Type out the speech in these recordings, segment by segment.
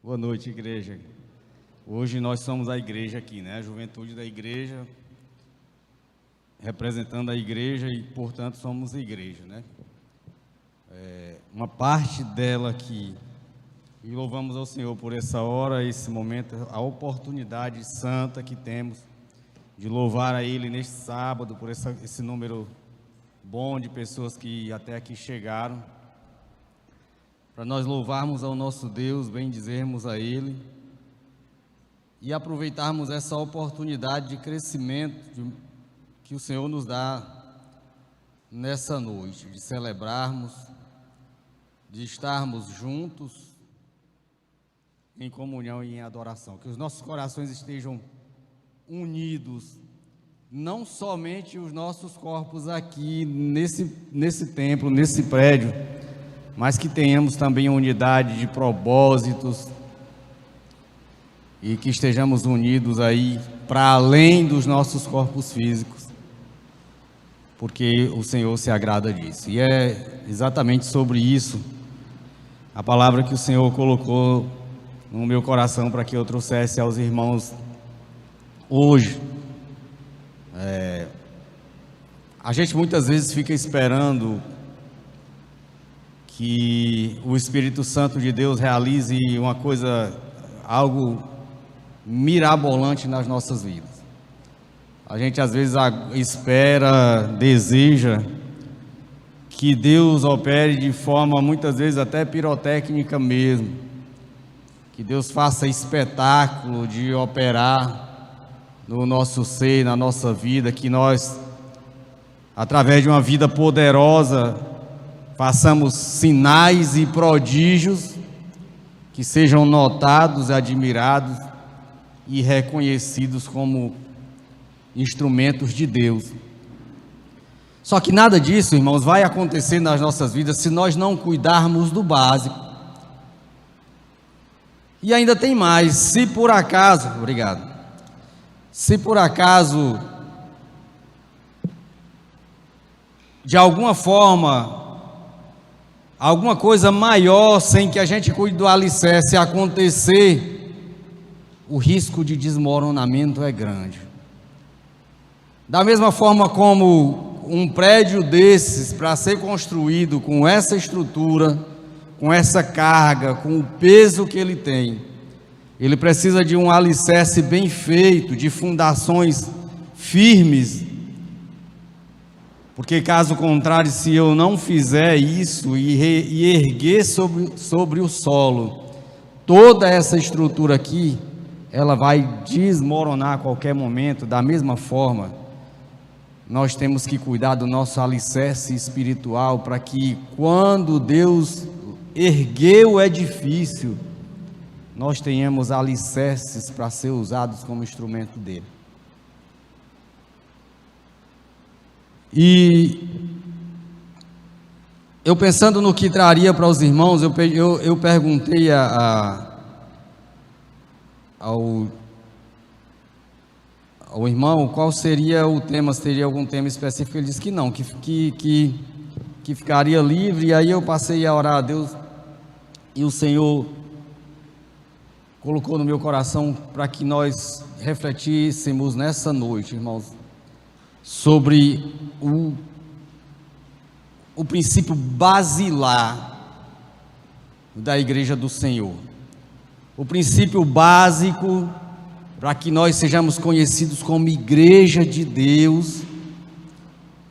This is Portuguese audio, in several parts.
Boa noite, igreja. Hoje nós somos a igreja aqui, né? A juventude da igreja, representando a igreja e, portanto, somos a igreja, né? Uma parte dela aqui. E louvamos ao Senhor por essa hora, esse momento, a oportunidade santa que temos de louvar a Ele neste sábado, por esse número bom de pessoas que até aqui chegaram, para nós louvarmos ao nosso Deus, bendizermos a Ele e aproveitarmos essa oportunidade de crescimento que o Senhor nos dá nessa noite, de celebrarmos, de estarmos juntos em comunhão e em adoração, que os nossos corações estejam unidos, não somente os nossos corpos aqui nesse templo, nesse prédio, mas que tenhamos também unidade de propósitos e que estejamos unidos aí para além dos nossos corpos físicos, porque o Senhor se agrada disso. E é exatamente sobre isso a palavra que o Senhor colocou no meu coração para que eu trouxesse aos irmãos hoje. A gente muitas vezes fica esperando que o Espírito Santo de Deus realize uma coisa, algo mirabolante nas nossas vidas. A gente às vezes espera, deseja que Deus opere de forma muitas vezes até pirotécnica mesmo, que Deus faça espetáculo de operar no nosso ser, na nossa vida, que nós, através de uma vida poderosa, façamos sinais e prodígios que sejam notados, admirados e reconhecidos como instrumentos de Deus. Só que nada disso, irmãos, vai acontecer nas nossas vidas se nós não cuidarmos do básico. E ainda tem mais, se por acaso, de alguma forma, alguma coisa maior, sem que a gente cuide do alicerce, acontecer, o risco de desmoronamento é grande. Da mesma forma como um prédio desses, para ser construído com essa estrutura, com essa carga, com o peso que ele tem, ele precisa de um alicerce bem feito, de fundações firmes, porque caso contrário, se eu não fizer isso e erguer sobre o solo toda essa estrutura aqui, ela vai desmoronar a qualquer momento. Da mesma forma, nós temos que cuidar do nosso alicerce espiritual, para que quando Deus erguer o edifício, nós tenhamos alicerces para ser usados como instrumento dele. E eu pensando no que traria para os irmãos, eu perguntei ao irmão qual seria o tema, se teria algum tema específico. Ele disse que não, que ficaria livre. E aí eu passei a orar a Deus, e o Senhor colocou no meu coração para que nós refletíssemos nessa noite, irmãos, sobre o princípio basilar da igreja do Senhor, o princípio básico para que nós sejamos conhecidos como igreja de Deus,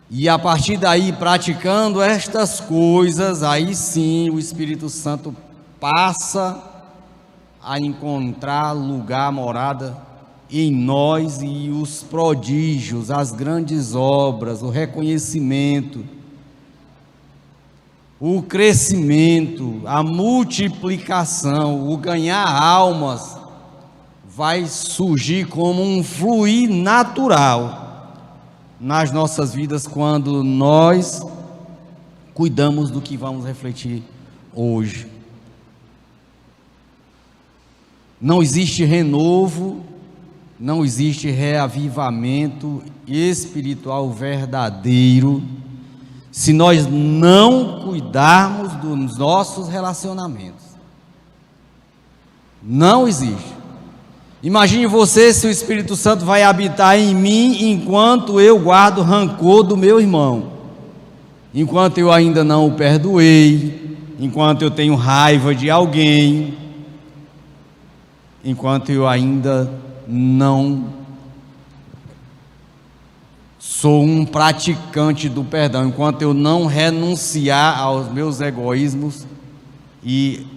e a partir daí, praticando estas coisas, aí sim o Espírito Santo passa a encontrar lugar, morada em nós, e os prodígios, as grandes obras, o reconhecimento, o crescimento, a multiplicação, o ganhar almas, vai surgir como um fluir natural nas nossas vidas, quando nós cuidamos do que vamos refletir hoje. Não existe renovo, não existe reavivamento espiritual verdadeiro se nós não cuidarmos dos nossos relacionamentos. Não existe. Imagine você se o Espírito Santo vai habitar em mim enquanto eu guardo rancor do meu irmão, enquanto eu ainda não o perdoei, enquanto eu tenho raiva de alguém, enquanto eu ainda não sou um praticante do perdão, enquanto eu não renunciar aos meus egoísmos e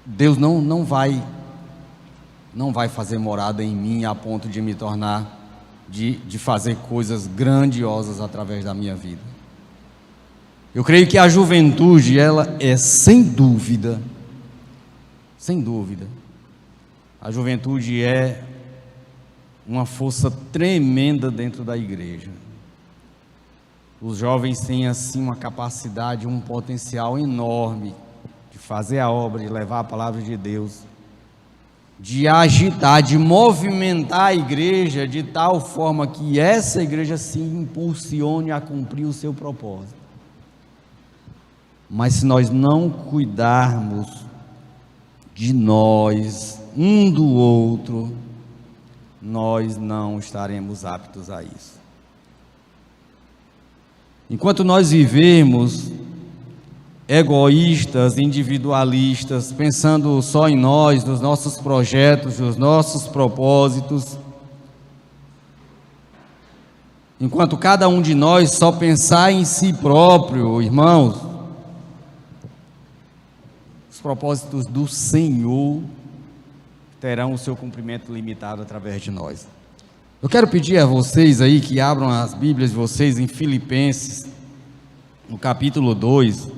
Deus não vai fazer morada em mim a ponto de me tornar, de fazer coisas grandiosas através da minha vida. Eu creio que a juventude, ela é sem dúvida, a juventude é uma força tremenda dentro da igreja. Os jovens têm assim uma capacidade, um potencial enorme de fazer a obra, de levar a palavra de Deus, de agitar, de movimentar a igreja de tal forma que essa igreja se impulsione a cumprir o seu propósito. Mas se nós não cuidarmos de nós, um do outro, nós não estaremos aptos a isso. Enquanto nós vivemos egoístas, individualistas, pensando só em nós, nos nossos projetos, nos nossos propósitos, enquanto cada um de nós só pensar em si próprio, irmãos, os propósitos do Senhor terão o seu cumprimento limitado através de nós. Eu quero pedir a vocês aí que abram as Bíblias de vocês em Filipenses, no capítulo 2.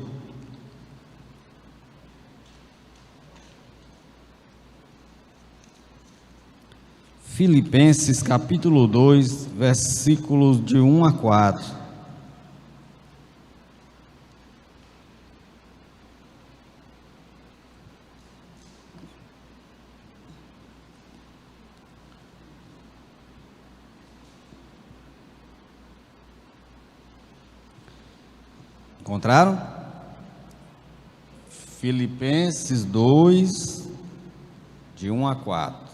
Filipenses capítulo 2, versículos de 1 a 4. Encontraram? Filipenses 2, de 1 a 4.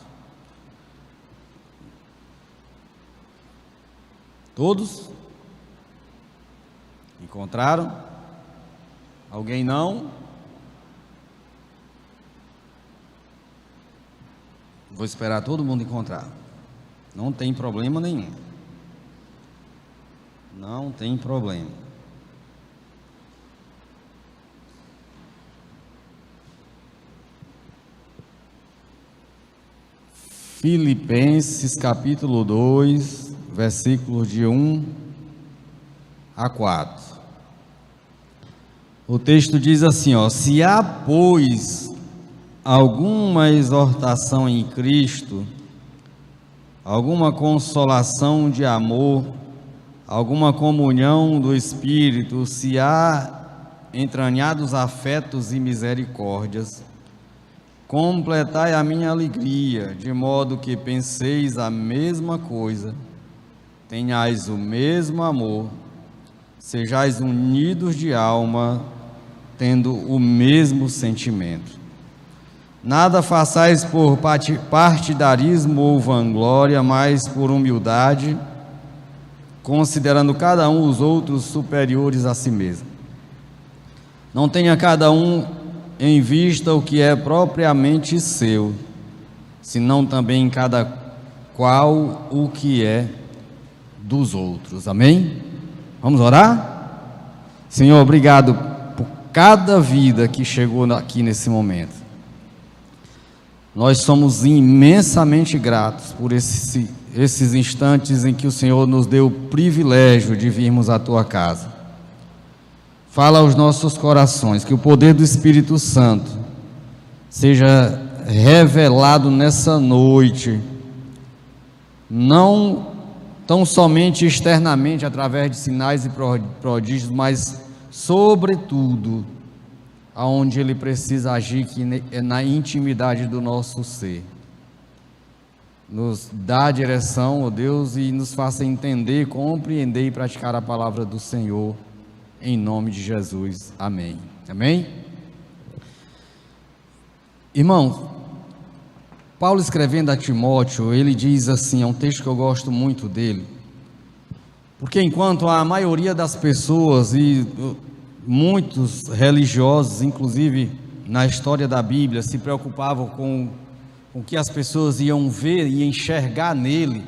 Todos? Encontraram? Alguém não? Vou esperar todo mundo encontrar. Não tem problema nenhum. Não tem problema. Filipenses capítulo 2, versículos de 1 a 4. O texto diz assim, se há, pois, alguma exortação em Cristo, alguma consolação de amor, alguma comunhão do Espírito, se há entranhados afetos e misericórdias, completai a minha alegria, de modo que penseis a mesma coisa, tenhais o mesmo amor, sejais unidos de alma, tendo o mesmo sentimento. Nada façais por partidarismo ou vanglória, mas por humildade, considerando cada um os outros superiores a si mesmo. Não tenha cada um em vista o que é propriamente seu, senão também cada qual o que é dos outros. Amém? Vamos orar? Senhor, obrigado por cada vida que chegou aqui nesse momento. Nós somos imensamente gratos por esses instantes em que o Senhor nos deu o privilégio de virmos à tua casa. Fala aos nossos corações, que o poder do Espírito Santo seja revelado nessa noite, não tão somente externamente através de sinais e prodígios, mas sobretudo aonde Ele precisa agir, que é na intimidade do nosso ser. Nos dá a direção, ó Deus, e nos faça entender, compreender e praticar a palavra do Senhor, em nome de Jesus. Amém. Amém? Irmãos, Paulo escrevendo a Timóteo, ele diz assim, é um texto que eu gosto muito dele, porque enquanto a maioria das pessoas e muitos religiosos, inclusive na história da Bíblia, se preocupavam com o que as pessoas iam ver e enxergar nele,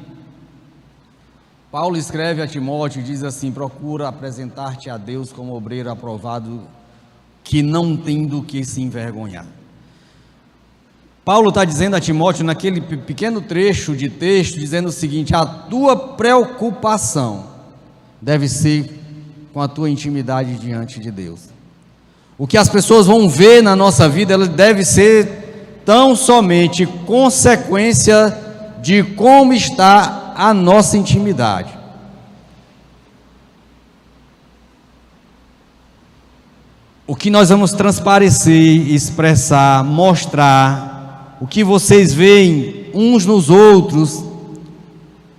Paulo escreve a Timóteo e diz assim: procura apresentar-te a Deus como obreiro aprovado, que não tem do que se envergonhar. Paulo está dizendo a Timóteo, naquele pequeno trecho de texto, dizendo o seguinte: a tua preocupação deve ser com a tua intimidade diante de Deus. O que as pessoas vão ver na nossa vida, ela deve ser tão somente consequência de como está a nossa intimidade. O que nós vamos transparecer, expressar, mostrar, o que vocês veem uns nos outros,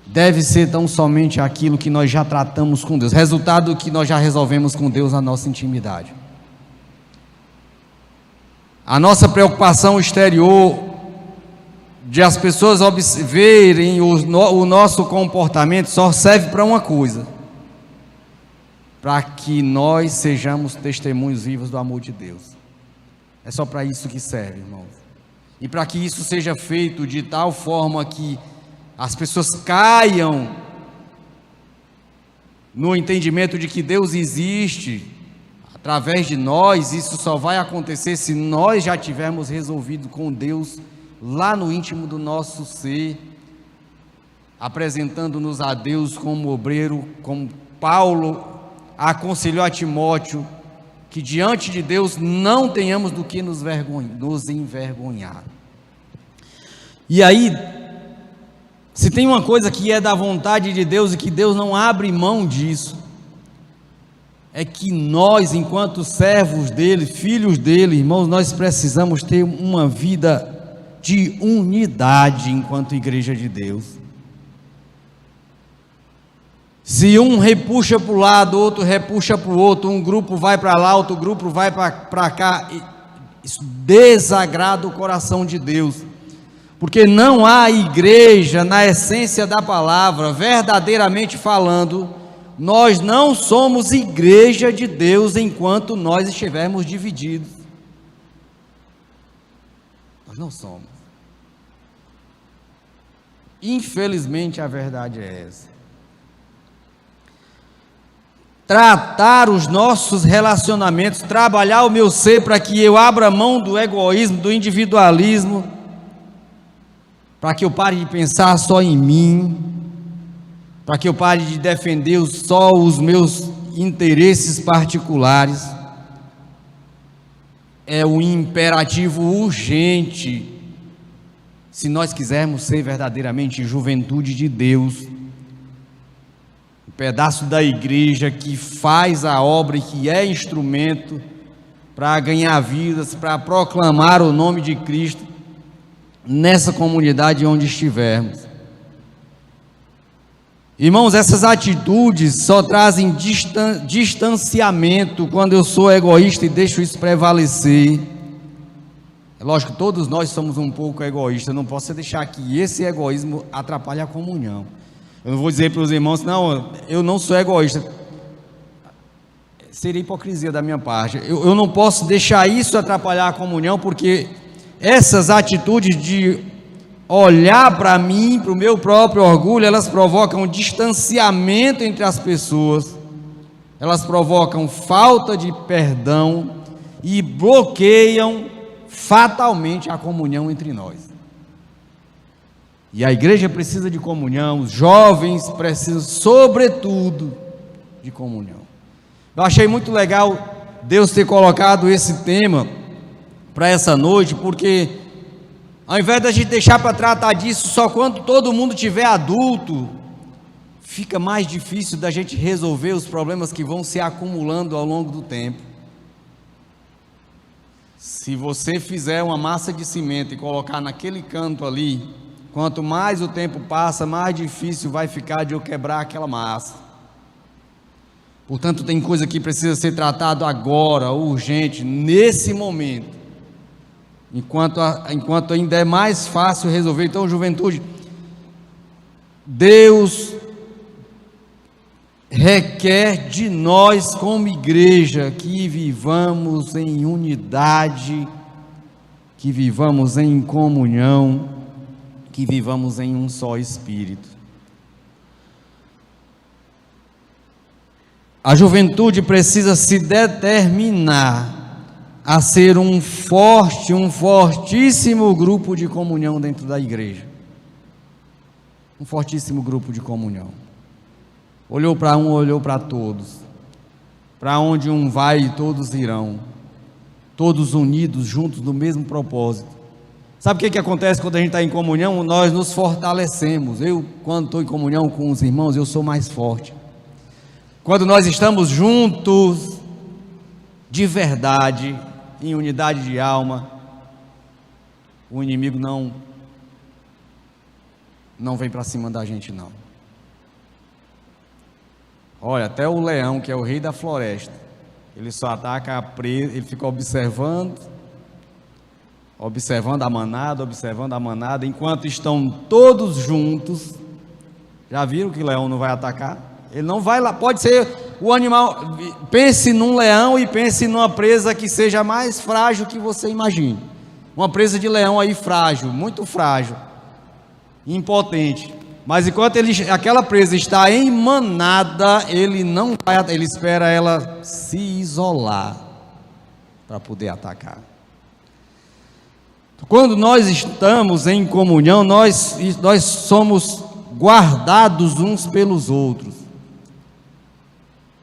deve ser tão somente aquilo que nós já tratamos com Deus, resultado que nós já resolvemos com Deus na nossa intimidade. A nossa preocupação exterior, de as pessoas verem o nosso comportamento, só serve para uma coisa: para que nós sejamos testemunhos vivos do amor de Deus. É só para isso que serve, irmãos. E para que isso seja feito de tal forma que as pessoas caiam no entendimento de que Deus existe através de nós, isso só vai acontecer se nós já tivermos resolvido com Deus lá no íntimo do nosso ser, apresentando-nos a Deus como obreiro, como Paulo aconselhou a Timóteo, que diante de Deus não tenhamos do que nos envergonhar. E aí, se tem uma coisa que é da vontade de Deus e que Deus não abre mão disso, é que nós, enquanto servos dele, filhos dele, irmãos, nós precisamos ter uma vida de unidade enquanto igreja de Deus. Se um repuxa para o lado, outro repuxa para o outro, um grupo vai para lá, outro grupo vai para cá, isso desagrada o coração de Deus, porque não há igreja na essência da palavra, verdadeiramente falando. Nós não somos igreja de Deus enquanto nós estivermos divididos. Nós não somos. Infelizmente a verdade é essa. Tratar os nossos relacionamentos, trabalhar o meu ser para que eu abra mão do egoísmo, do individualismo, para que eu pare de pensar só em mim, para que eu pare de defender só os meus interesses particulares, é um imperativo urgente, se nós quisermos ser verdadeiramente juventude de Deus, um pedaço da igreja que faz a obra e que é instrumento para ganhar vidas, para proclamar o nome de Cristo nessa comunidade onde estivermos. Irmãos, essas atitudes só trazem distanciamento quando eu sou egoísta e deixo isso prevalecer. É lógico que todos nós somos um pouco egoístas, eu não posso deixar que esse egoísmo atrapalhe a comunhão. Eu não vou dizer para os irmãos: não, eu não sou egoísta. Seria hipocrisia da minha parte. Eu não posso deixar isso atrapalhar a comunhão, porque essas atitudes de olhar para mim, para o meu próprio orgulho, elas provocam distanciamento entre as pessoas, elas provocam falta de perdão e bloqueiam fatalmente a comunhão entre nós. E a igreja precisa de comunhão, os jovens precisam, sobretudo, de comunhão. Eu achei muito legal Deus ter colocado esse tema para essa noite, porque ao invés da gente deixar para tratar disso só quando todo mundo tiver adulto, fica mais difícil da gente resolver os problemas que vão se acumulando ao longo do tempo. Se você fizer uma massa de cimento e colocar naquele canto ali, quanto mais o tempo passa, mais difícil vai ficar de eu quebrar aquela massa. Portanto, tem coisa que precisa ser tratada agora, urgente, nesse momento. enquanto ainda é mais fácil resolver. Então, juventude, Deus requer de nós como igreja que vivamos em unidade, que vivamos em comunhão, que vivamos em um só Espírito. A juventude precisa se determinar a ser um fortíssimo grupo de comunhão dentro da igreja. Um fortíssimo grupo de comunhão. Olhou para um, olhou para todos. Para onde um vai, todos irão. Todos unidos, juntos no mesmo propósito. Sabe o que acontece quando a gente está em comunhão? Nós nos fortalecemos. Eu, quando estou em comunhão com os irmãos, eu sou mais forte. Quando nós estamos juntos, de verdade, em unidade de alma, o inimigo não vem para cima da gente, não. Olha, até o leão, que é o rei da floresta, ele só ataca a presa, ele fica observando a manada, enquanto estão todos juntos. Já viram que o leão não vai atacar? Ele não vai lá, pode ser o animal, pense num leão e pense numa presa que seja mais frágil que você imagine. Uma presa de leão aí frágil, muito frágil, impotente. Mas enquanto aquela presa está em manada, ele não vai, ele espera ela se isolar para poder atacar. Quando nós estamos em comunhão, nós somos guardados uns pelos outros.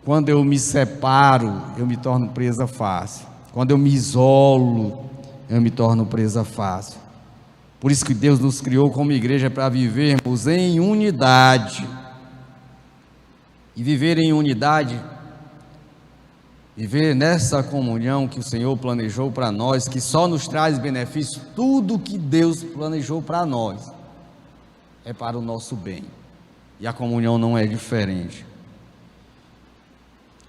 Quando eu me separo, eu me torno presa fácil. Quando eu me isolo, eu me torno presa fácil. Por isso que Deus nos criou como igreja para vivermos em unidade. E viver em unidade, viver nessa comunhão que o Senhor planejou para nós, que só nos traz benefício, tudo que Deus planejou para nós é para o nosso bem. E a comunhão não é diferente.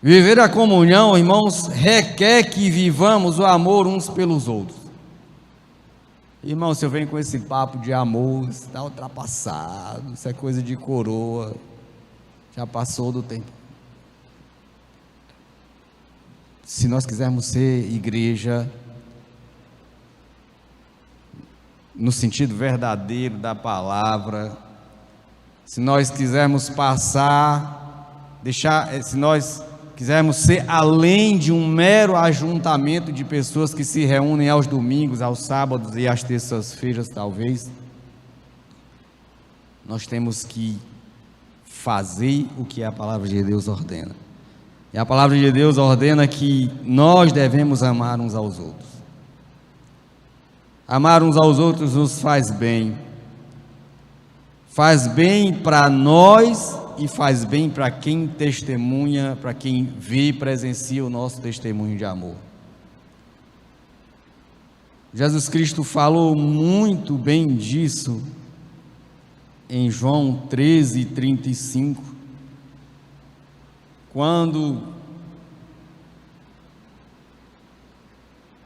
Viver a comunhão, irmãos, requer que vivamos o amor uns pelos outros. Irmão, se eu venho com esse papo de amor, isso está ultrapassado, isso é coisa de coroa, já passou do tempo. Se nós quisermos ser igreja, no sentido verdadeiro da palavra, se nós quisermos se nós quisermos ser além de um mero ajuntamento de pessoas que se reúnem aos domingos, aos sábados e às terças-feiras, talvez, nós temos que fazer o que a palavra de Deus ordena. E a palavra de Deus ordena que nós devemos amar uns aos outros. Amar uns aos outros nos faz bem para nós e faz bem para quem testemunha, para quem vê e presencia o nosso testemunho de amor. Jesus Cristo falou muito bem disso em João 13:35, quando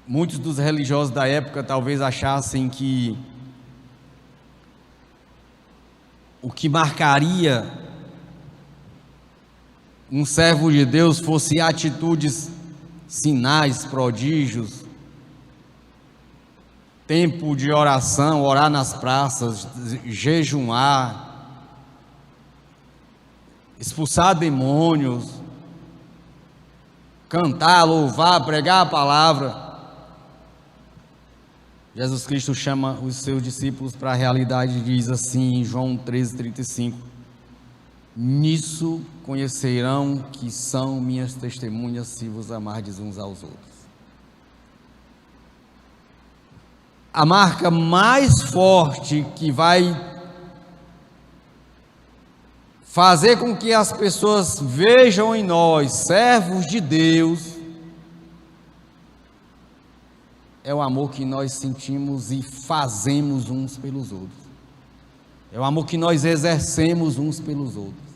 muitos dos religiosos da época talvez achassem que o que marcaria um servo de Deus fosse atitudes, sinais, prodígios, tempo de oração, orar nas praças, jejuar, expulsar demônios, cantar, louvar, pregar a palavra. Jesus Cristo chama os seus discípulos para a realidade e diz assim em João 13:35: nisso conhecerão que são minhas testemunhas, se vos amardes uns aos outros. A marca mais forte que vai fazer com que as pessoas vejam em nós servos de Deus é o amor que nós sentimos e fazemos uns pelos outros. É o amor que nós exercemos uns pelos outros.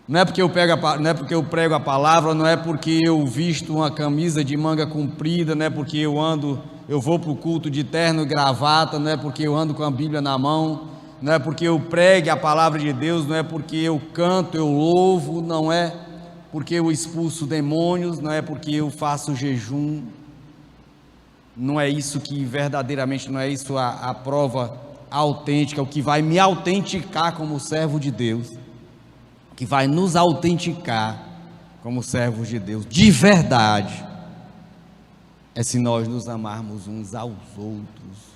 Não é porque eu prego a palavra, não é porque eu visto uma camisa de manga comprida, não é porque eu ando eu vou para o culto de terno e gravata, não é porque eu ando com a Bíblia na mão, não é porque eu pregue a palavra de Deus, não é porque eu canto, eu louvo, não é porque eu expulso demônios, não é porque eu faço jejum. Não é isso que verdadeiramente, não é isso a prova autêntica, o que vai me autenticar como servo de Deus, que vai nos autenticar como servos de Deus, de verdade, é se nós nos amarmos uns aos outros.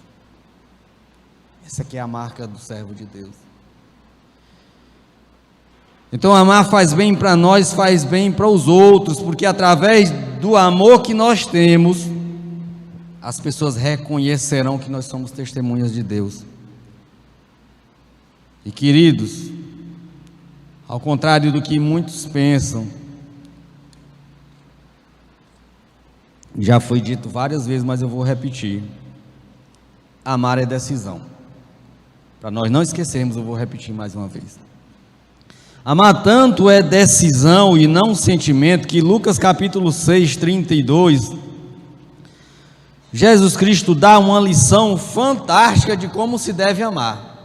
Essa aqui é a marca do servo de Deus. Então amar faz bem para nós, faz bem para os outros, porque através do amor que nós temos, as pessoas reconhecerão que nós somos testemunhas de Deus. E queridos, ao contrário do que muitos pensam, já foi dito várias vezes, mas eu vou repetir: amar é decisão. Para nós não esquecermos, eu vou repetir mais uma vez. Amar tanto é decisão e não sentimento, que Lucas capítulo 6, 32, Jesus Cristo dá uma lição fantástica de como se deve amar.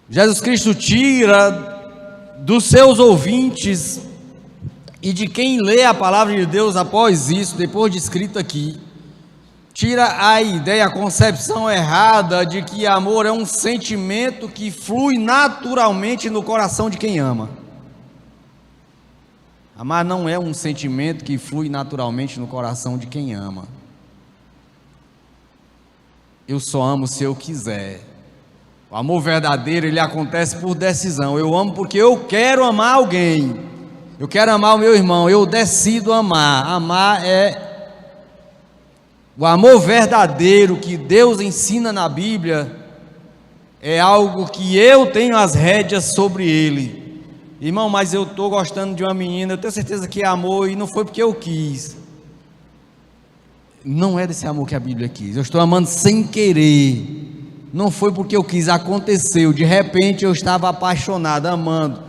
Jesus Cristo tira dos seus ouvintes e de quem lê a palavra de Deus após isso, depois de escrito aqui, tira a ideia, a concepção errada de que amor é um sentimento que flui naturalmente no coração de quem ama. Amar não é um sentimento que flui naturalmente no coração de quem ama. Eu só amo se eu quiser. O amor verdadeiro, ele acontece por decisão. Eu amo porque eu quero amar alguém. Eu quero amar o meu irmão, eu decido amar. Amar é o amor verdadeiro que Deus ensina na Bíblia, é algo que eu tenho as rédeas sobre ele. Irmão, mas eu estou gostando de uma menina, eu tenho certeza que é amor e não foi porque eu quis. Não é desse amor que a Bíblia quis. Eu estou amando sem querer. Não foi porque eu quis, aconteceu. De repente eu estava apaixonado, amando.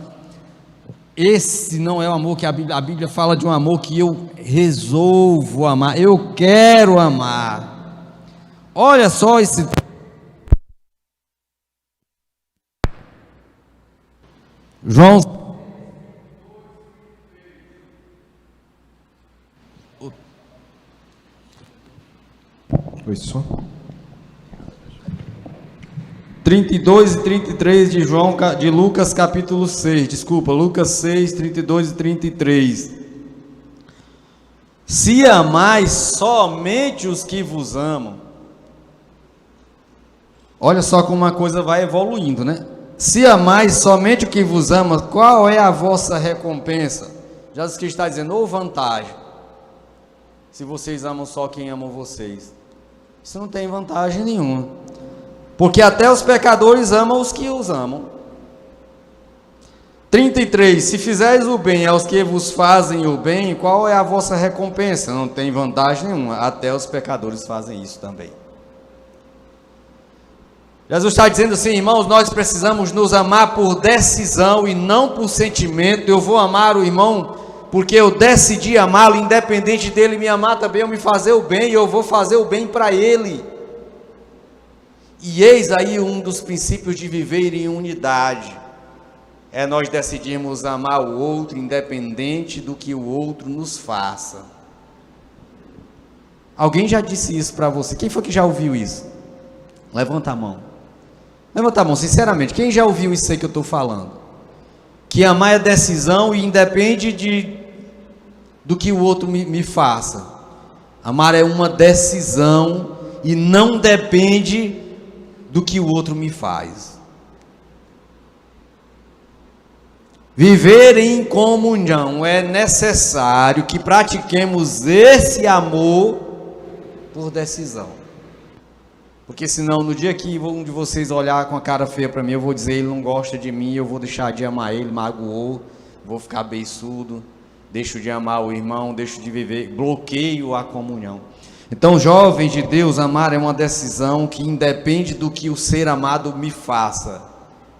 Esse não é o amor que a Bíblia fala de um amor que eu resolvo amar, eu quero amar. Olha só esse. João. Oi, só. 32 e 33 de Lucas capítulo 6, desculpa, Lucas 6, 32 e 33. Se amais somente os que vos amam, olha só como uma coisa vai evoluindo, né? Se amais somente o que vos ama, qual é a vossa recompensa? Jesus Cristo está dizendo, ou vantagem, se vocês amam só quem ama vocês. Isso não tem vantagem nenhuma. Porque até os pecadores amam os que os amam. 33, se fizeres o bem aos que vos fazem o bem, qual é a vossa recompensa? Não tem vantagem nenhuma, até os pecadores fazem isso também. Jesus está dizendo assim, irmãos, nós precisamos nos amar por decisão e não por sentimento. Eu vou amar o irmão porque eu decidi amá-lo, independente dele me amar também, eu me fazer o bem, eu vou fazer o bem para ele. E eis aí um dos princípios de viver em unidade, é nós decidirmos amar o outro, independente do que o outro nos faça. Alguém já disse isso para você? Quem foi que já ouviu isso? Levanta a mão. Levanta a mão, sinceramente, quem já ouviu isso aí que eu estou falando? Que amar é decisão e independe do que o outro me faça. Amar é uma decisão e não depende do que o outro me faz. Viver em comunhão é necessário que pratiquemos esse amor por decisão. Porque senão no dia que um de vocês olhar com a cara feia para mim, eu vou dizer, ele não gosta de mim, eu vou deixar de amar ele, magoou, vou ficar beiçudo, deixo de amar o irmão, deixo de viver, bloqueio a comunhão. Então, jovens de Deus, amar é uma decisão que independe do que o ser amado me faça.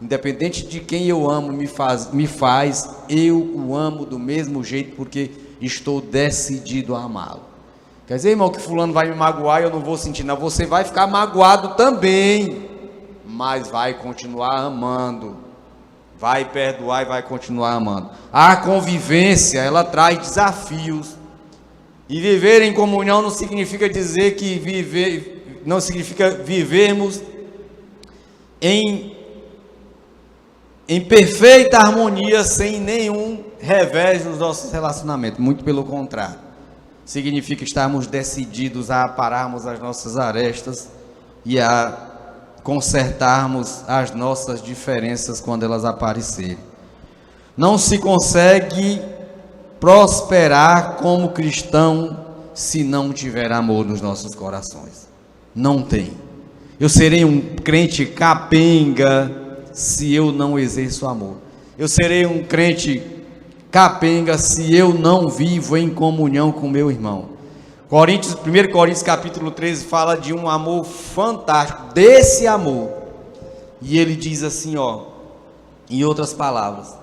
Independente de quem eu amo me faz, eu o amo do mesmo jeito, porque estou decidido a amá-lo. Quer dizer, irmão, que fulano vai me magoar e eu não vou sentir, não. Você vai ficar magoado também, mas vai continuar amando, vai perdoar e vai continuar amando. A convivência, ela traz desafios, e viver em comunhão não significa dizer que não significa vivermos em perfeita harmonia, sem nenhum revés nos nossos relacionamentos, muito pelo contrário, significa estarmos decididos a apararmos as nossas arestas e a consertarmos as nossas diferenças quando elas aparecerem. Não se consegue prosperar como cristão se não tiver amor nos nossos corações. Não tem. Eu serei um crente capenga se eu não exerço amor. Eu serei um crente capenga se eu não vivo em comunhão com meu irmão. 1 Coríntios capítulo 13 fala de um amor fantástico, desse amor. E ele diz assim, em outras palavras,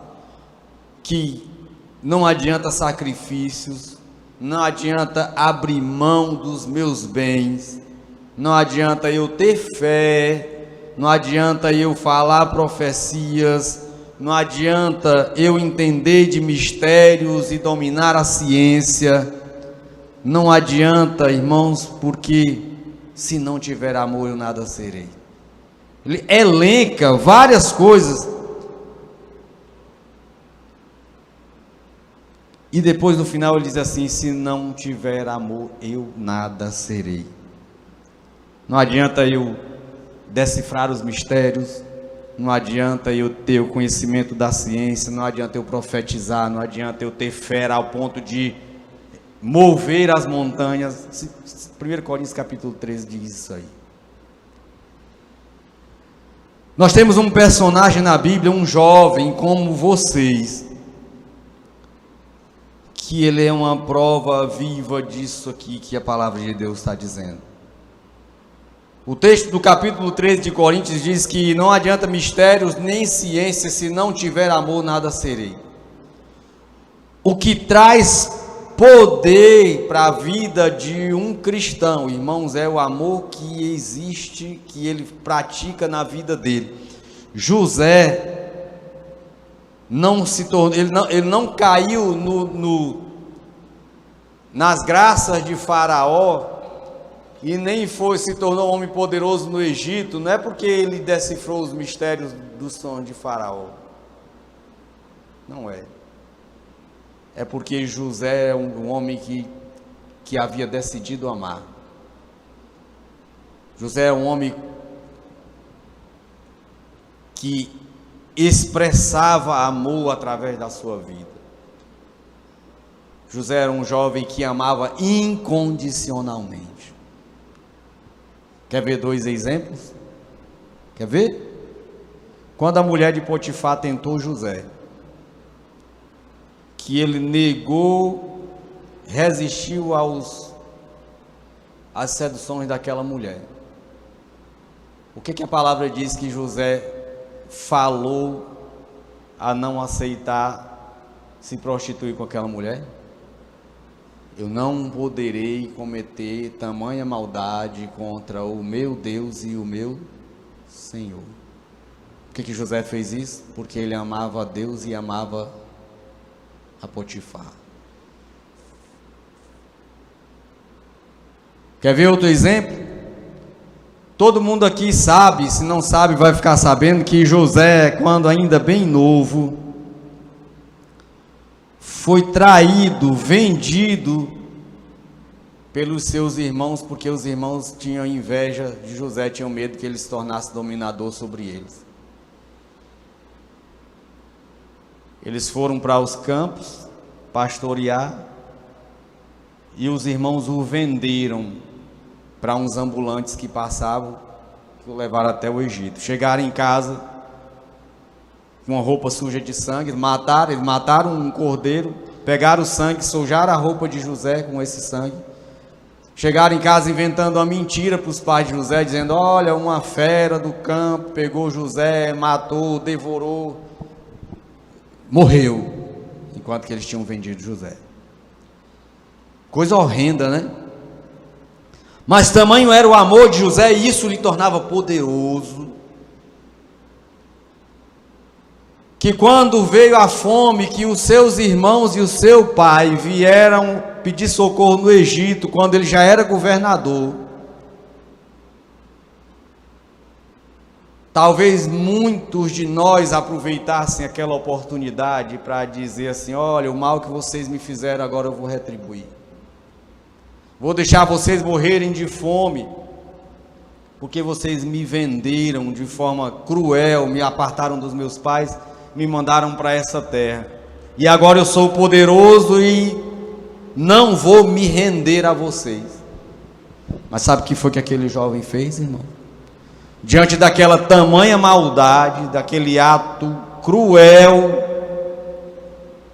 que não adianta sacrifícios, não adianta abrir mão dos meus bens, não adianta eu ter fé, não adianta eu falar profecias, não adianta eu entender de mistérios e dominar a ciência, não adianta, irmãos, porque se não tiver amor eu nada serei. Ele elenca várias coisas, e depois no final ele diz assim: se não tiver amor eu nada serei. Não adianta eu decifrar os mistérios, não adianta eu ter o conhecimento da ciência, não adianta eu profetizar, não adianta eu ter fé ao ponto de mover as montanhas. 1 Coríntios capítulo 13 diz isso aí. Nós temos um personagem na Bíblia, um jovem como vocês, que ele é uma prova viva disso aqui que a palavra de Deus está dizendo. O texto do capítulo 13 de Coríntios diz que não adianta mistérios nem ciência, se não tiver amor nada serei. O que traz poder para a vida de um cristão, irmãos, é o amor que existe, que ele pratica na vida dele. José não se tornou, ele não caiu nas graças de Faraó, e nem se tornou um homem poderoso no Egito, não é porque ele decifrou os mistérios do sonho de Faraó, não é. É porque José é um homem que havia decidido amar. José é um homem que expressava amor através da sua vida. José era um jovem que amava incondicionalmente. Quer ver 2 exemplos? Quer ver? Quando a mulher de Potifar tentou José, que ele negou, resistiu às seduções daquela mulher. O que a palavra diz que José falou a não aceitar se prostituir com aquela mulher? Eu não poderei cometer tamanha maldade contra o meu Deus e o meu Senhor. Por que José fez isso? Porque ele amava a Deus e amava a Potifar. Quer ver outro exemplo? Todo mundo aqui sabe, se não sabe vai ficar sabendo, que José, quando ainda bem novo, foi traído, vendido pelos seus irmãos, porque os irmãos tinham inveja de José, tinham medo que ele se tornasse dominador sobre eles. Eles foram para os campos pastorear, e os irmãos o venderam para uns ambulantes que passavam, que o levaram até o Egito. Chegaram em casa com uma roupa suja de sangue, eles mataram um cordeiro, pegaram o sangue, sujaram a roupa de José com esse sangue. Chegaram em casa inventando uma mentira para os pais de José, dizendo: olha, uma fera do campo pegou José, matou, devorou, morreu, enquanto que eles tinham vendido José. Coisa horrenda, né? Mas tamanho era o amor de José, e isso lhe tornava poderoso, que quando veio a fome, que os seus irmãos e o seu pai vieram pedir socorro no Egito, quando ele já era governador, talvez muitos de nós aproveitassem aquela oportunidade para dizer assim: olha, o mal que vocês me fizeram, agora eu vou retribuir. Vou deixar vocês morrerem de fome, porque vocês me venderam de forma cruel, me apartaram dos meus pais, me mandaram para essa terra. E agora eu sou poderoso e não vou me render a vocês. Mas sabe o que foi que aquele jovem fez, irmão? Diante daquela tamanha maldade, daquele ato cruel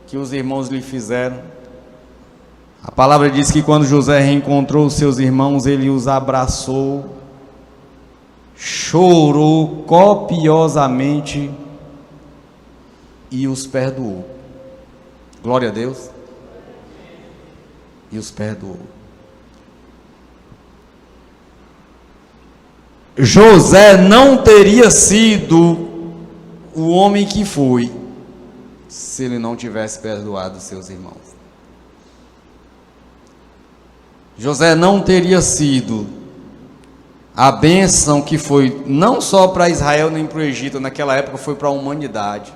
que os irmãos lhe fizeram, a palavra diz que quando José reencontrou os seus irmãos, ele os abraçou, chorou copiosamente e os perdoou. Glória a Deus. E os perdoou. José não teria sido o homem que foi se ele não tivesse perdoado seus irmãos. José não teria sido a bênção que foi não só para Israel nem para o Egito, naquela época foi para a humanidade,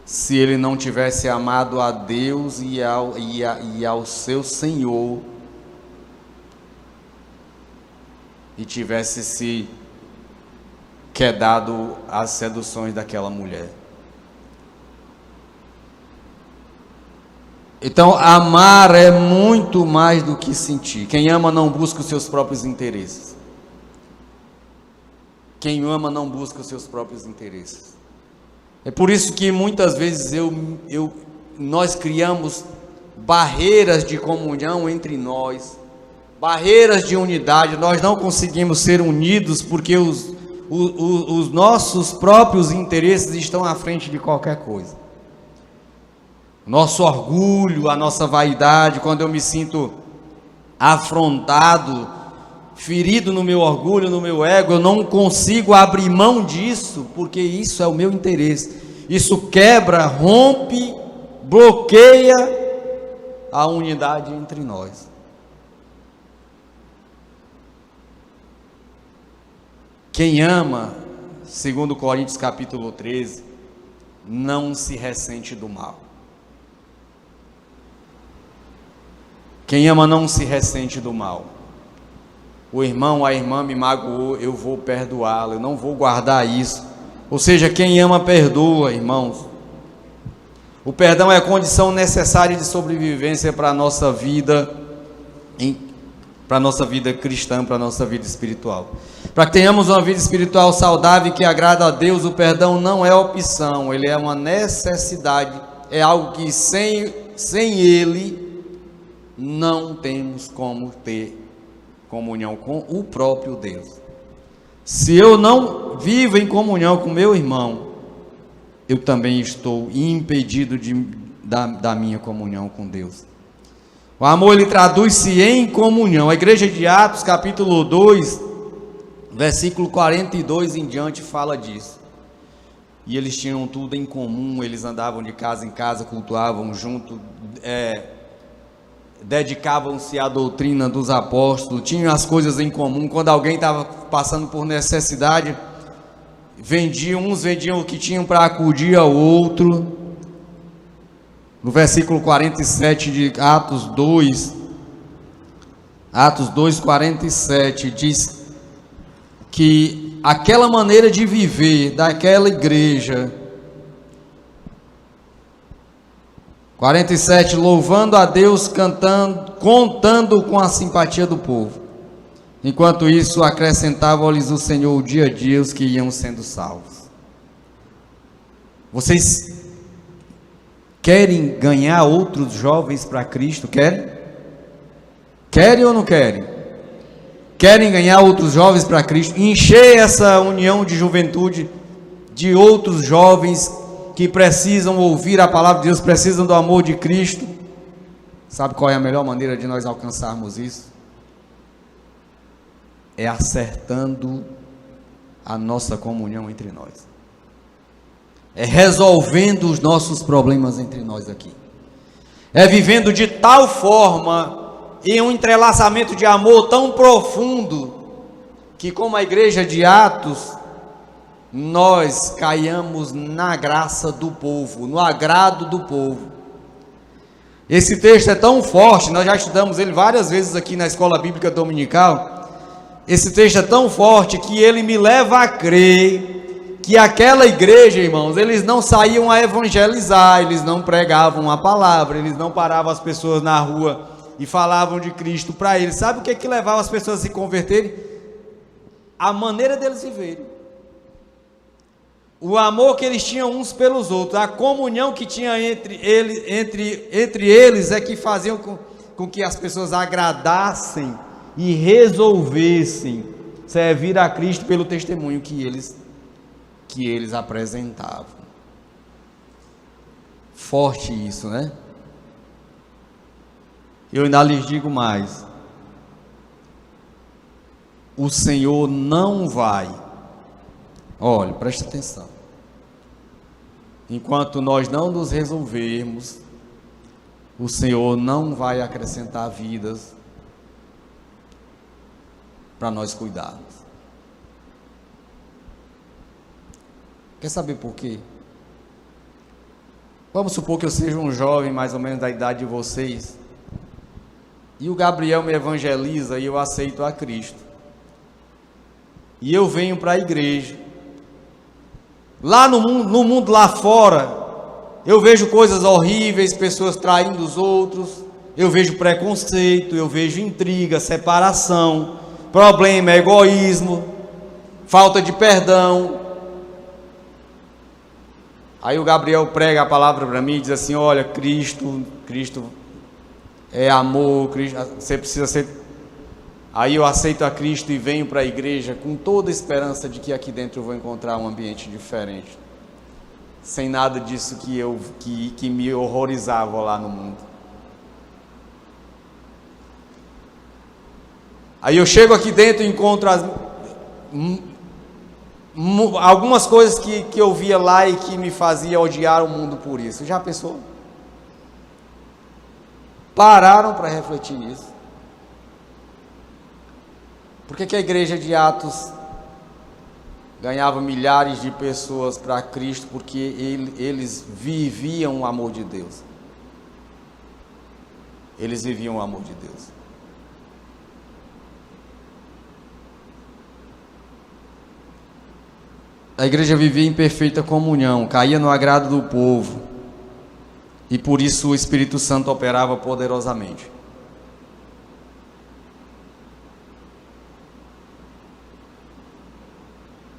se ele não tivesse amado a Deus e ao seu Senhor, e tivesse se quedado às seduções daquela mulher. Então, amar é muito mais do que sentir. Quem ama não busca os seus próprios interesses. Quem ama não busca os seus próprios interesses. É por isso que muitas vezes nós criamos barreiras de comunhão entre nós, barreiras de unidade. Nós não conseguimos ser unidos porque os nossos próprios interesses estão à frente de qualquer coisa. Nosso orgulho, a nossa vaidade, quando eu me sinto afrontado, ferido no meu orgulho, no meu ego, eu não consigo abrir mão disso, porque isso é o meu interesse. Isso quebra, rompe, bloqueia a unidade entre nós. Quem ama, segundo Coríntios capítulo 13, não se ressente do mal. Quem ama não se ressente do mal. O irmão, a irmã me magoou, eu vou perdoá-lo, eu não vou guardar isso. Ou seja, quem ama perdoa, irmãos. O perdão é a condição necessária de sobrevivência para a nossa vida, para a nossa vida cristã, para a nossa vida espiritual. Para que tenhamos uma vida espiritual saudável que agrada a Deus, o perdão não é opção, ele é uma necessidade, é algo que sem ele não temos como ter comunhão com o próprio Deus. Se eu não vivo em comunhão com meu irmão, eu também estou impedido da minha comunhão com Deus. O amor, ele traduz-se em comunhão. A igreja de Atos, capítulo 2, versículo 42 em diante, fala disso. E eles tinham tudo em comum, eles andavam de casa em casa, cultuavam junto, dedicavam-se à doutrina dos apóstolos, tinham as coisas em comum. Quando alguém estava passando por necessidade, uns vendiam o que tinham para acudir ao outro. No versículo 47 de Atos 2, 47, diz que aquela maneira de viver daquela igreja, 47, louvando a Deus, contando com a simpatia do povo. Enquanto isso, acrescentava-lhes o Senhor dia a dia os que iam sendo salvos. Vocês querem ganhar outros jovens para Cristo? Querem? Querem ou não querem? Querem ganhar outros jovens para Cristo? Encher essa união de juventude de outros jovens que precisam ouvir a palavra de Deus, precisam do amor de Cristo. Sabe qual é a melhor maneira de nós alcançarmos isso? é acertando a nossa comunhão entre nós. É resolvendo os nossos problemas entre nós aqui. É vivendo de tal forma, em um entrelaçamento de amor tão profundo, que como a igreja de Atos, nós caiamos na graça do povo, no agrado do povo. Esse texto é tão forte, nós já estudamos ele várias vezes aqui na Escola Bíblica Dominical. Esse texto é tão forte que ele me leva a crer que aquela igreja, irmãos, eles não saíam a evangelizar, eles não pregavam a palavra, eles não paravam as pessoas na rua e falavam de Cristo para eles. Sabe o que é que levava as pessoas a se converterem? A maneira deles viverem, o amor que eles tinham uns pelos outros, a comunhão que tinha entre eles é que faziam com que as pessoas agradassem e resolvessem servir a Cristo pelo testemunho que eles apresentavam. Forte isso, né? Eu ainda lhes digo mais: o Senhor não vai, olha, preste atenção, enquanto nós não nos resolvermos, o Senhor não vai acrescentar vidas para nós cuidarmos. Quer saber por quê? Vamos supor que eu seja um jovem mais ou menos da idade de vocês, e o Gabriel me evangeliza e eu aceito a Cristo, e eu venho para a igreja. Lá no mundo lá fora, eu vejo coisas horríveis, pessoas traindo os outros, eu vejo preconceito, eu vejo intriga, separação, problema, egoísmo, falta de perdão. Aí o Gabriel prega a palavra para mim e diz assim: olha, Cristo é amor, Cristo, você precisa ser... Aí eu aceito a Cristo e venho para a igreja com toda a esperança de que aqui dentro eu vou encontrar um ambiente diferente, sem nada disso que me horrorizava lá no mundo. Aí eu chego aqui dentro e encontro algumas coisas que eu via lá e que me fazia odiar o mundo por isso. Já pensou? Pararam para refletir nisso? Por que a igreja de Atos ganhava milhares de pessoas para Cristo? Porque eles viviam o amor de Deus. Eles viviam o amor de Deus. A igreja vivia em perfeita comunhão, caía no agrado do povo, e por isso o Espírito Santo operava poderosamente.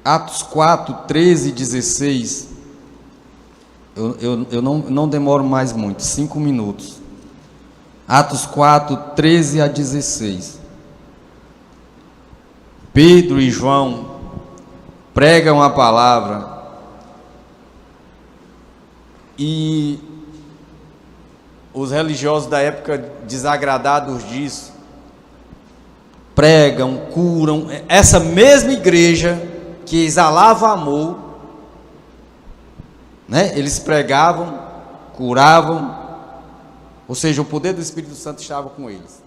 Atos 4, 13 e 16, eu não demoro mais muito, 5 minutos. Atos 4, 13 a 16. Pedro e João pregam a palavra e os religiosos da época, desagradados disso, pregam, curam. Essa mesma igreja que exalava amor, né? Eles pregavam, curavam, ou seja, o poder do Espírito Santo estava com eles,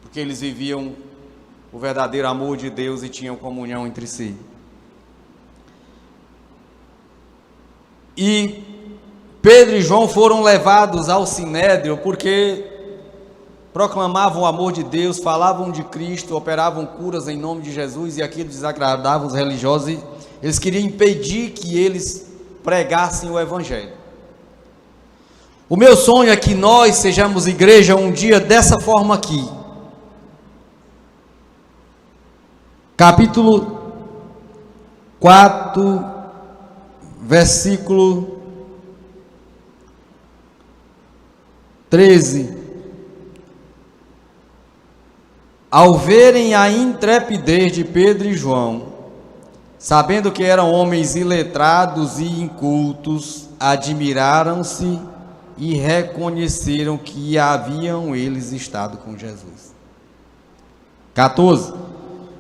porque eles viviam o verdadeiro amor de Deus e tinham comunhão entre si. E Pedro e João foram levados ao Sinédrio porque proclamavam o amor de Deus, falavam de Cristo, operavam curas em nome de Jesus, e aquilo desagradava os religiosos, e eles queriam impedir que eles pregassem o Evangelho. O meu sonho é que nós sejamos igreja um dia dessa forma aqui. Capítulo 4, versículo 13. Ao verem a intrepidez de Pedro e João, sabendo que eram homens iletrados e incultos, admiraram-se e reconheceram que haviam eles estado com Jesus. 14.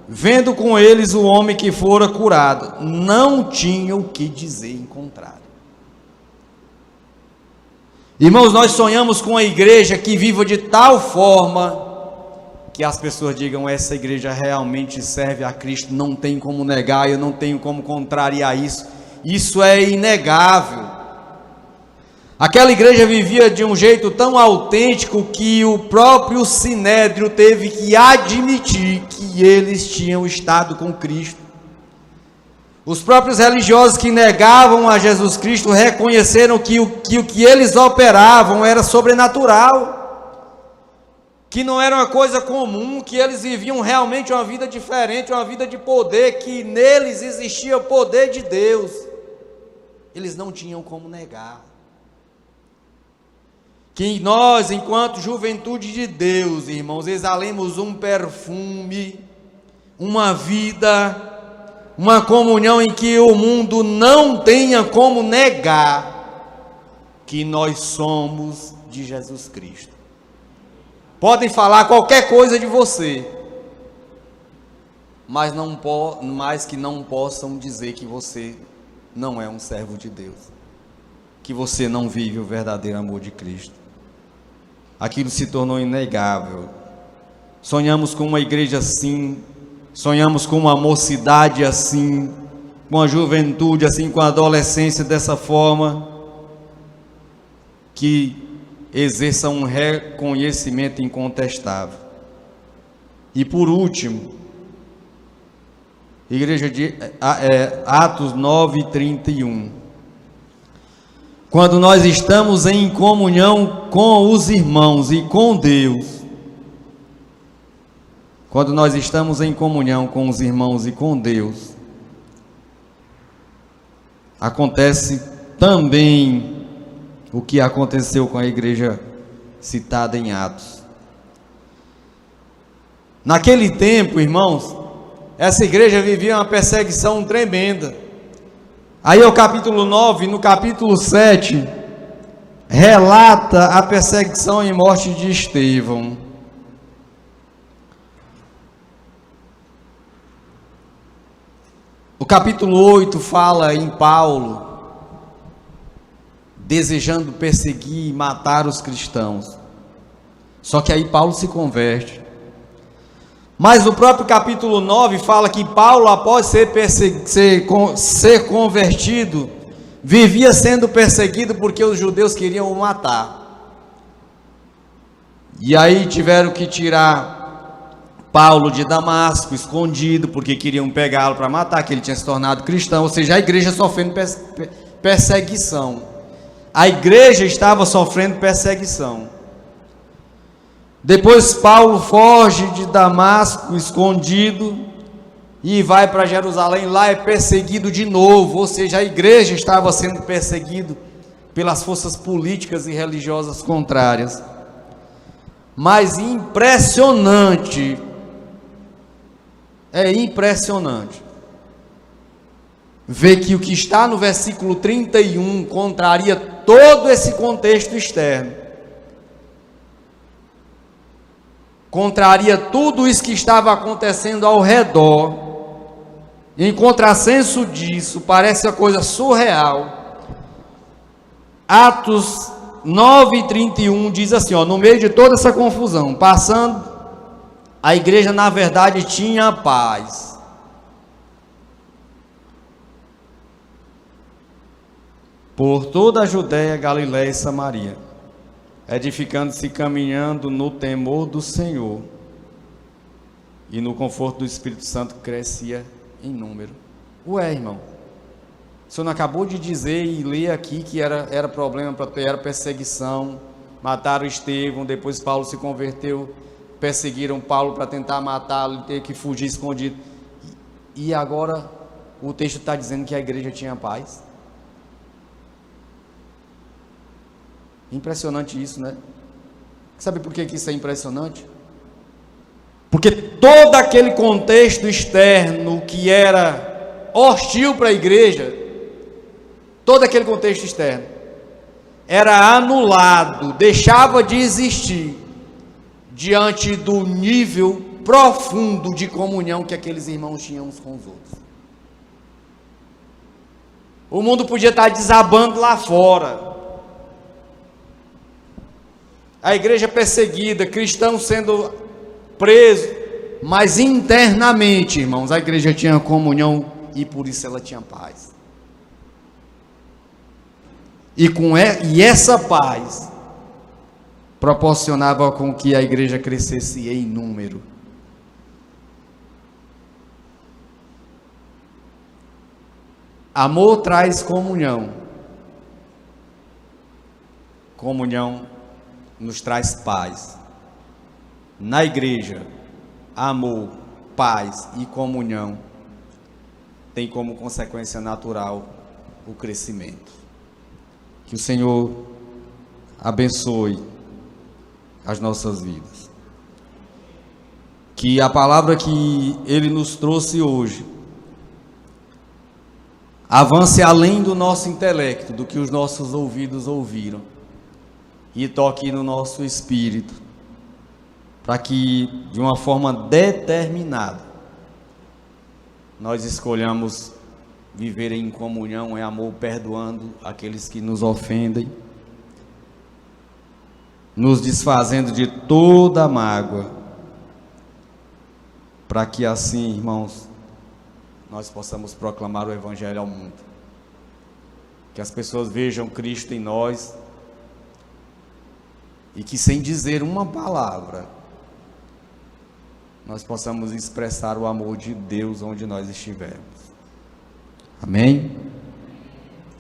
vendo com eles o homem que fora curado, não tinham o que dizer em contrário. Irmãos, nós sonhamos com uma igreja que viva de tal forma que as pessoas digam: essa igreja realmente serve a Cristo, não tem como negar, eu não tenho como contrariar isso, isso é inegável. Aquela igreja vivia de um jeito tão autêntico que o próprio Sinédrio teve que admitir que eles tinham estado com Cristo. Os próprios religiosos que negavam a Jesus Cristo reconheceram que o que eles operavam era sobrenatural, que não era uma coisa comum, que eles viviam realmente uma vida diferente, uma vida de poder, que neles existia o poder de Deus. Eles não tinham como negar. Que nós, enquanto juventude de Deus, irmãos, exalemos um perfume, uma vida, uma comunhão em que o mundo não tenha como negar que nós somos de Jesus Cristo. Podem falar qualquer coisa de você, mas que não possam dizer que você não é um servo de Deus, que você não vive o verdadeiro amor de Cristo. Aquilo se tornou inegável. Sonhamos com uma igreja assim, sonhamos com uma mocidade assim, com a juventude assim, com a adolescência dessa forma, que exerça um reconhecimento incontestável. E por último, igreja de Atos 9:31. Quando nós estamos em comunhão com os irmãos e com Deus, quando nós estamos em comunhão com os irmãos e com Deus, acontece também o que aconteceu com a igreja citada em Atos. Naquele tempo, irmãos, essa igreja vivia uma perseguição tremenda. Aí o capítulo 9, no capítulo 7, relata a perseguição e morte de Estevão. O capítulo 8 fala em Paulo desejando perseguir e matar os cristãos. Só que aí Paulo se converte. Mas o próprio capítulo 9 fala que Paulo, após ser convertido, vivia sendo perseguido porque os judeus queriam o matar. E aí tiveram que tirar Paulo de Damasco, escondido, porque queriam pegá-lo para matar, que ele tinha se tornado cristão. Ou seja, a igreja sofrendo perseguição. A igreja estava sofrendo perseguição. Depois Paulo foge de Damasco, escondido, e vai para Jerusalém. Lá é perseguido de novo, ou seja, a igreja estava sendo perseguida pelas forças políticas e religiosas contrárias. Mas impressionante, ver que o que está no versículo 31 contraria todo esse contexto externo. Contraria tudo isso que estava acontecendo ao redor. Em contrassenso disso, parece uma coisa surreal. Atos 9:31 diz assim, no meio de toda essa confusão, passando, a igreja na verdade tinha paz. Por toda a Judéia, Galiléia e Samaria, edificando-se e caminhando no temor do Senhor, e no conforto do Espírito Santo crescia em número. Ué, irmão, o senhor não acabou de dizer e ler aqui que era problema, era perseguição, mataram Estevão, depois Paulo se converteu, perseguiram Paulo para tentar matá-lo, ele teve que fugir escondido, e agora o texto está dizendo que a igreja tinha paz. Impressionante isso, né? Sabe por que isso é impressionante? Porque todo aquele contexto externo que era hostil para a igreja, todo aquele contexto externo era anulado, deixava de existir diante do nível profundo de comunhão que aqueles irmãos tinham uns com os outros. O mundo podia estar desabando lá fora, a igreja perseguida, cristãos sendo presos, mas internamente, irmãos, a igreja tinha comunhão e por isso ela tinha paz. E essa paz proporcionava com que a igreja crescesse em número. Amor traz comunhão. Comunhão nos traz paz. Na igreja, amor, paz e comunhão tem como consequência natural o crescimento. Que o Senhor abençoe as nossas vidas. Que a palavra que Ele nos trouxe hoje avance além do nosso intelecto, do que os nossos ouvidos ouviram, e toque no nosso espírito, para que de uma forma determinada nós escolhamos viver em comunhão, em amor, perdoando aqueles que nos ofendem, nos desfazendo de toda mágoa, para que assim, irmãos, nós possamos proclamar o Evangelho ao mundo, que as pessoas vejam Cristo em nós, e que sem dizer uma palavra, nós possamos expressar o amor de Deus onde nós estivermos. Amém?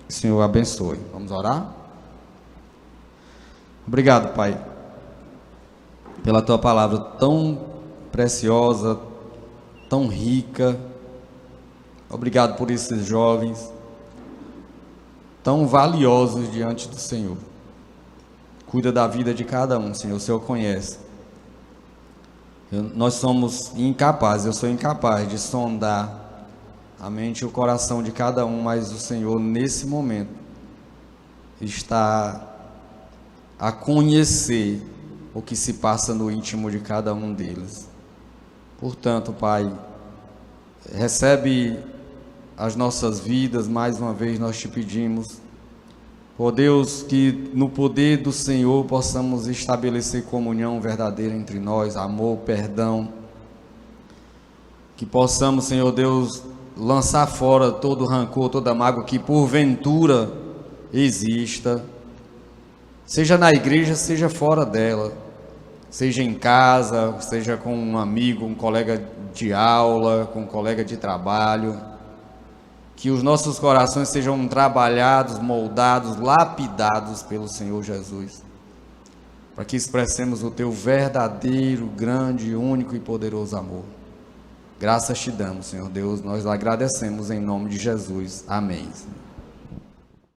Que o Senhor abençoe. Vamos orar? Obrigado, Pai, pela Tua palavra tão preciosa, tão rica. Obrigado por esses jovens tão valiosos diante do Senhor. Cuida da vida de cada um, Senhor, o Senhor conhece. Nós somos incapazes, eu sou incapaz de sondar a mente e o coração de cada um, mas o Senhor, nesse momento, está a conhecer o que se passa no íntimo de cada um deles. Portanto, Pai, recebe as nossas vidas, mais uma vez nós te pedimos, ó Deus, que no poder do Senhor possamos estabelecer comunhão verdadeira entre nós, amor, perdão, que possamos, Senhor Deus, lançar fora todo rancor, toda mágoa que porventura exista, seja na igreja, seja fora dela, seja em casa, seja com um amigo, um colega de aula, com um colega de trabalho. Que os nossos corações sejam trabalhados, moldados, lapidados pelo Senhor Jesus, para que expressemos o Teu verdadeiro, grande, único e poderoso amor. Graças te damos, Senhor Deus, nós agradecemos em nome de Jesus. Amém.